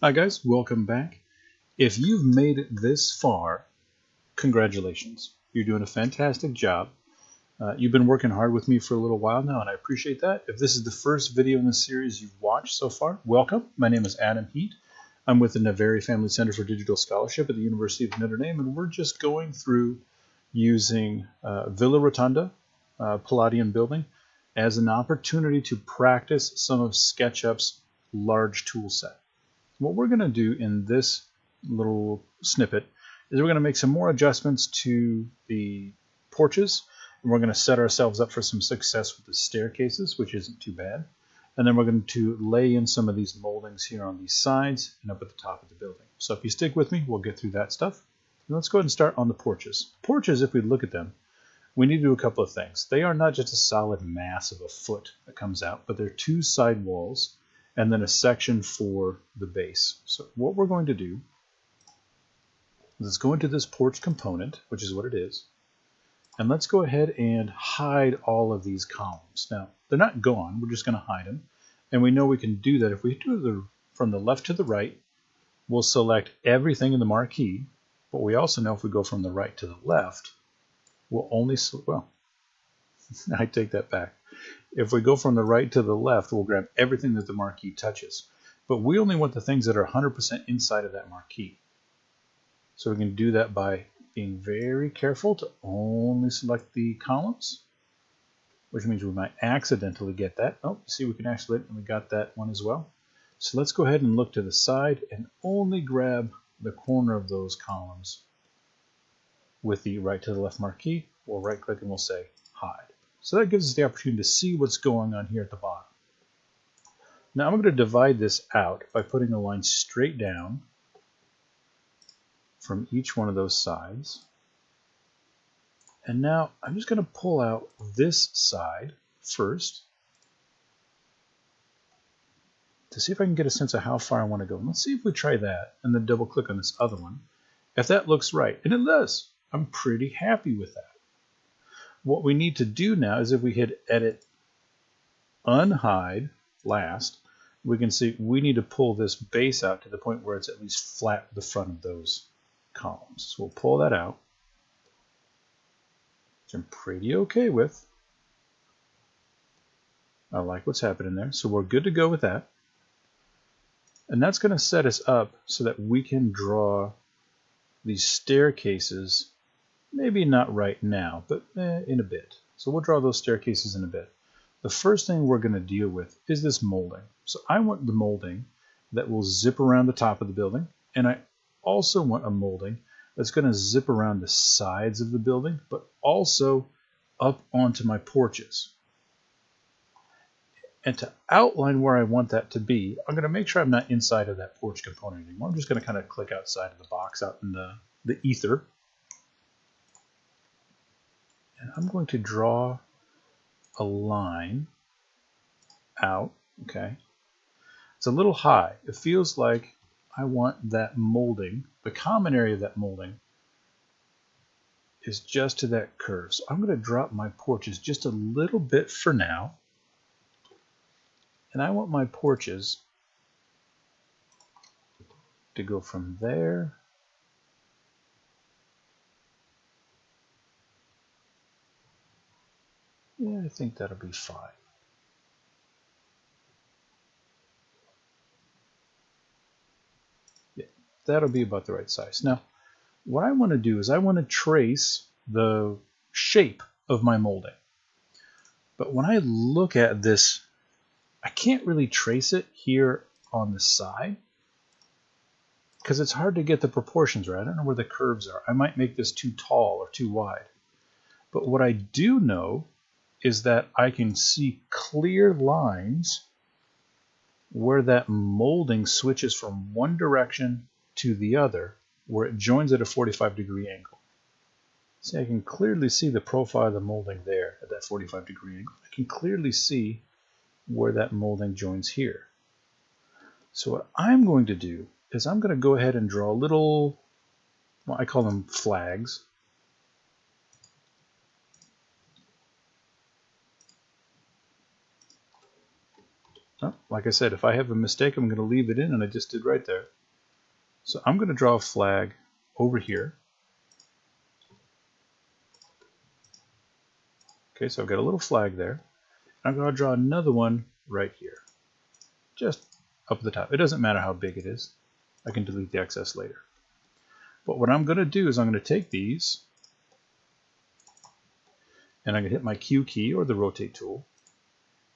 Hi guys, welcome back. If you've made it this far, congratulations. You're doing a fantastic job. You've been working hard with me for a little while now, and I appreciate that. If this is the first video in the series you've watched so far, welcome. My name is Adam Heat. I'm with the Navari Family Center for Digital Scholarship at the University of Notre Dame, and we're just going through using Villa Rotunda, Palladian building, as an opportunity to practice some of SketchUp's large tool set. What we're going to do in this little snippet is we're going to make some more adjustments to the porches, and we're going to set ourselves up for some success with the staircases, which isn't too bad. And then we're going to lay in some of these moldings here on these sides and up at the top of the building. So if you stick with me, we'll get through that stuff. And let's go ahead and start on the porches. Porches, if we look at them, we need to do a couple of things. They are not just a solid mass of a foot that comes out, but they're two side walls and then a section for the base. So what we're going to do is let's go into this porch component, which is what it is, and let's go ahead and hide all of these columns. Now, they're not gone, we're just going to hide them, and we know we can do that if we do from the left to the right, we'll select everything in the marquee, but we also know if we go from the right to the left, we'll only, well, I take that back. If we go from the right to the left, we'll grab everything that the marquee touches. But we only want the things that are 100% inside of that marquee. So we can do that by being very careful to only select the columns, which means we might accidentally get that. Oh, see, we can actually, we got that one as well. So let's go ahead and look to the side and only grab the corner of those columns with the right to the left marquee. We'll right click and we'll say hide. So that gives us the opportunity to see what's going on here at the bottom. Now I'm going to divide this out by putting a line straight down from each one of those sides. And now I'm just going to pull out this side first to see if I can get a sense of how far I want to go. And let's see if we try that and then double click on this other one. If that looks right, and it does, I'm pretty happy with that. What we need to do now is if we hit edit, unhide last, we can see we need to pull this base out to the point where it's at least flat with the front of those columns. So we'll pull that out, which I'm pretty okay with. I like what's happening there. So we're good to go with that. And that's going to set us up so that we can draw these staircases. Maybe not right now, but in a bit. So we'll draw those staircases in a bit. The first thing we're going to deal with is this molding. So I want the molding that will zip around the top of the building, and I also want a molding that's going to zip around the sides of the building, but also up onto my porches. And to outline where I want that to be, I'm going to make sure I'm not inside of that porch component anymore. I'm just going to kind of click outside of the box out in the ether. And I'm going to draw a line out, okay? It's a little high. It feels like I want that molding, the common area of that molding is just to that curve. So I'm going to drop my porches just a little bit for now. And I want my porches to go from there Yeah, I think that'll be fine. Yeah, that'll be about the right size. Now, what I want to do is I want to trace the shape of my molding. But when I look at this, I can't really trace it here on the side because it's hard to get the proportions right. I don't know where the curves are. I might make this too tall or too wide. But what I do know is that I can see clear lines where that molding switches from one direction to the other, where it joins at a 45-degree angle. See, I can clearly see the profile of the molding there at that 45-degree angle. I can clearly see where that molding joins here. So what I'm going to do is I'm going to go ahead and draw little, well, I call them flags. Oh, like I said, if I have a mistake, I'm going to leave it in, and I just did right there. So I'm going to draw a flag over here. Okay, so I've got a little flag there. I'm going to draw another one right here, just up at the top. It doesn't matter how big it is. I can delete the excess later. But what I'm going to do is I'm going to take these, and I'm going to hit my Q key or the rotate tool,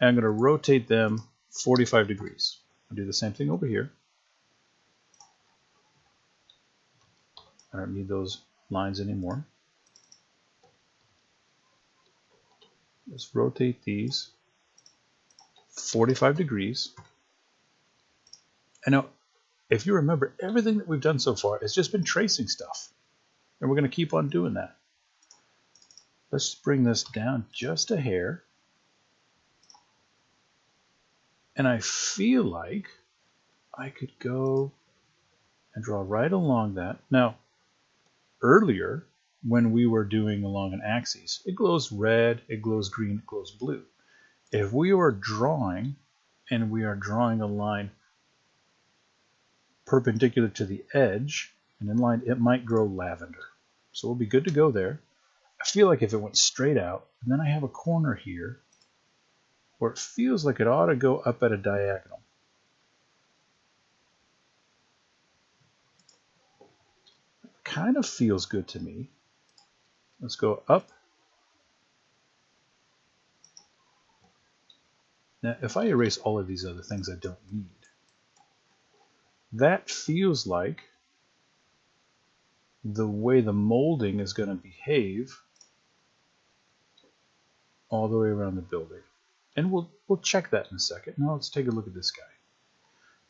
and I'm going to rotate them 45 degrees. I'll do the same thing over here. I don't need those lines anymore. Let's rotate these 45 degrees. And now, if you remember, everything that we've done so far has just been tracing stuff. And we're going to keep on doing that. Let's bring this down just a hair. And I feel like I could go and draw right along that. Now, earlier, when we were doing along an axis, it glows red, it glows green, it glows blue. If we were drawing, and we are drawing a line perpendicular to the edge, and in line, it might grow lavender. So we'll be good to go there. I feel like if it went straight out, and then I have a corner here, where it feels like it ought to go up at a diagonal. Kind of feels good to me. Let's go up. Now, if I erase all of these other things I don't need, that feels like the way the molding is going to behave all the way around the building. And we'll check that in a second. Now let's take a look at this guy.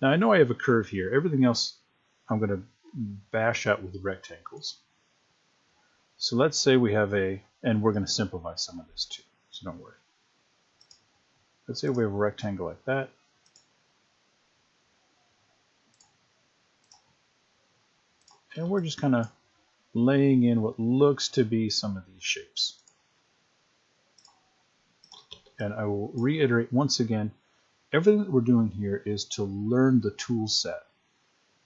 Now I know I have a curve here. Everything else I'm going to bash out with rectangles. So let's say we have and we're going to simplify some of this too, so don't worry. Let's say we have a rectangle like that. And we're just kind of laying in what looks to be some of these shapes. And I will reiterate once again, everything that we're doing here is to learn the tool set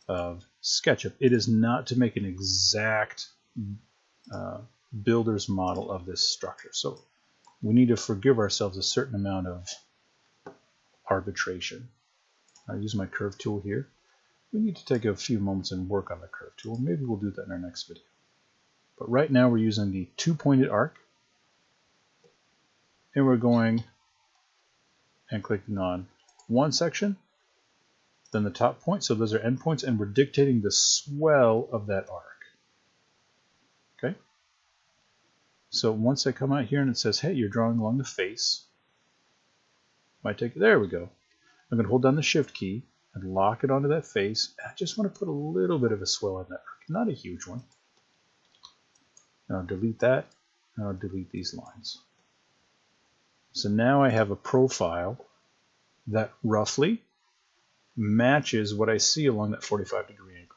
of SketchUp. It is not to make an exact builder's model of this structure. So we need to forgive ourselves a certain amount of arbitration. I'll use my curve tool here. We need to take a few moments and work on the curve tool. Maybe we'll do that in our next video. But right now we're using the two-pointed arc. And we're going and clicking on one section, then the top point. So those are endpoints, and we're dictating the swell of that arc. Okay? So once I come out here and it says, hey, you're drawing along the face, might take it, there we go. I'm going to hold down the Shift key and lock it onto that face. I just want to put a little bit of a swell on that arc, not a huge one. And I'll delete that, and I'll delete these lines. So now I have a profile that roughly matches what I see along that 45-degree angle.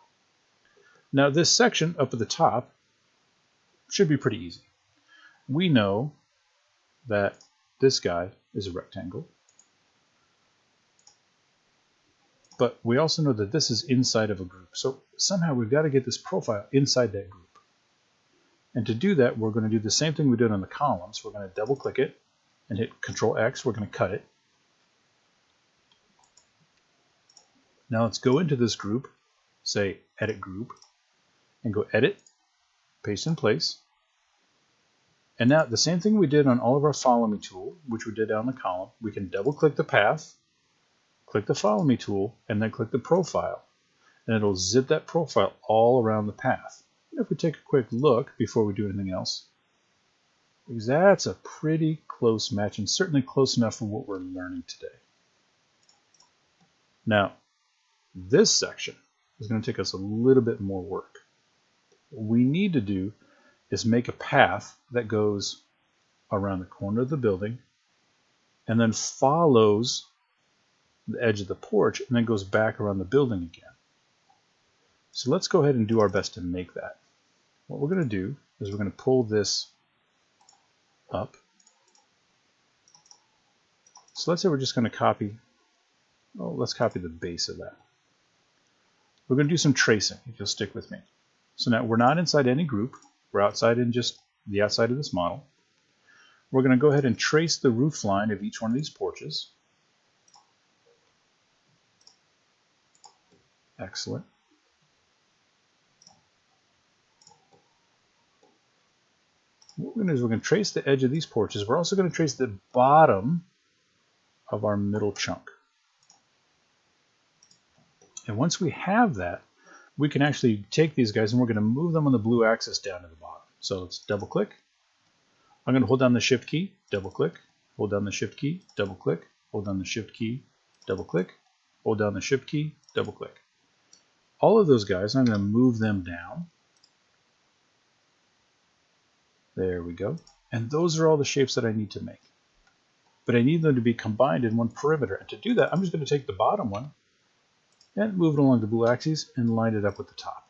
Now this section up at the top should be pretty easy. We know that this guy is a rectangle, but we also know that this is inside of a group. So somehow we've got to get this profile inside that group. And to do that, we're going to do the same thing we did on the columns. We're going to double click it and hit Control X. We're going to cut it. Now let's go into this group, say Edit Group, and go Edit, Paste in Place. And now the same thing we did on all of our Follow Me tool, which we did down the column, we can double click the path, click the Follow Me tool, and then click the profile. And it'll zip that profile all around the path. And if we take a quick look before we do anything else, because that's a pretty close match, and certainly close enough for what we're learning today. Now, this section is going to take us a little bit more work. What we need to do is make a path that goes around the corner of the building and then follows the edge of the porch and then goes back around the building again. So let's go ahead and do our best to make that. What we're going to do is we're going to pull this up. So let's say we're just going to copy Oh, let's copy the base of that. We're going to do some tracing, if you'll stick with me. So now we're not inside any group. We're outside in just the outside of this model. We're going to go ahead and trace the roof line of each one of these porches. Excellent. What we're going to do is we're going to trace the edge of these porches. We're also going to trace the bottom of our middle chunk. And once we have that, we can actually take these guys and we're going to move them on the blue axis down to the bottom. So let's double click. I'm going to hold down the shift key, double click, hold down the shift key, double click, hold down the shift key, double click, hold down the shift key, double click. All of those guys, I'm going to move them down. There we go. And those are all the shapes that I need to make. But I need them to be combined in one perimeter. And to do that, I'm just going to take the bottom one and move it along the blue axis and line it up with the top.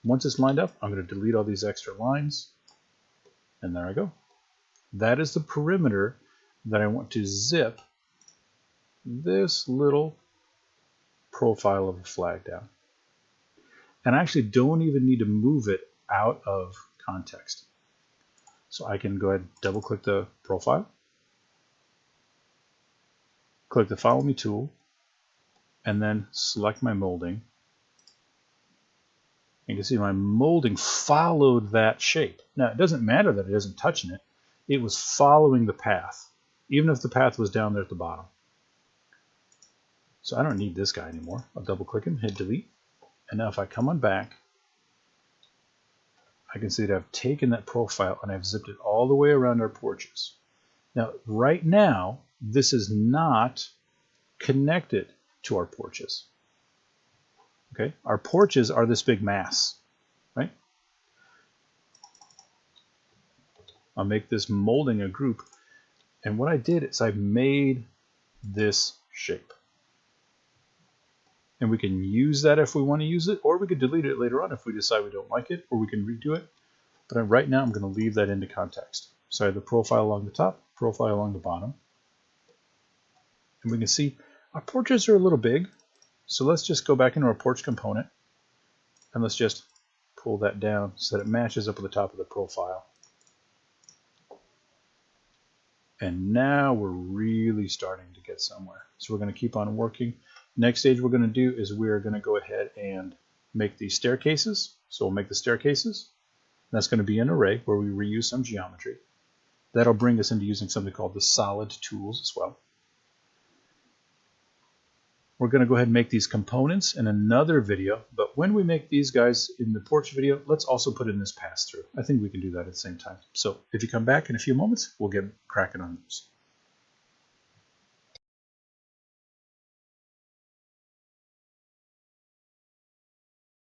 Once it's lined up, I'm going to delete all these extra lines. And there I go. That is the perimeter that I want to zip this little profile of a flag down. And I actually don't even need to move it out of context. So I can go ahead and double click the profile, click the Follow Me tool, and then select my molding. You can see my molding followed that shape. Now, it doesn't matter that it isn't touching it. It was following the path, even if the path was down there at the bottom. So I don't need this guy anymore. I'll double click him, hit delete. And now if I come on back, I can see that I've taken that profile and I've zipped it all the way around our porches. Now, right now, this is not connected to our porches. Okay, our porches are this big mass, right? I'll make this molding a group. And what I did is I made this shape. And we can use that if we want to use it, or we could delete it later on if we decide we don't like it, or we can redo it. But right now I'm going to leave that into context. So I have the profile along the top, profile along the bottom. And we can see our porches are a little big. So let's just go back into our porch component and let's just pull that down so that it matches up with the top of the profile. And now we're really starting to get somewhere. So we're going to keep on working. Next stage we're going to do is we're going to go ahead and make these staircases. So we'll make the staircases. That's going to be an array where we reuse some geometry. That'll bring us into using something called the solid tools as well. We're going to go ahead and make these components in another video, but when we make these guys in the porch video, let's also put in this pass-through. I think we can do that at the same time. So if you come back in a few moments, we'll get cracking on those.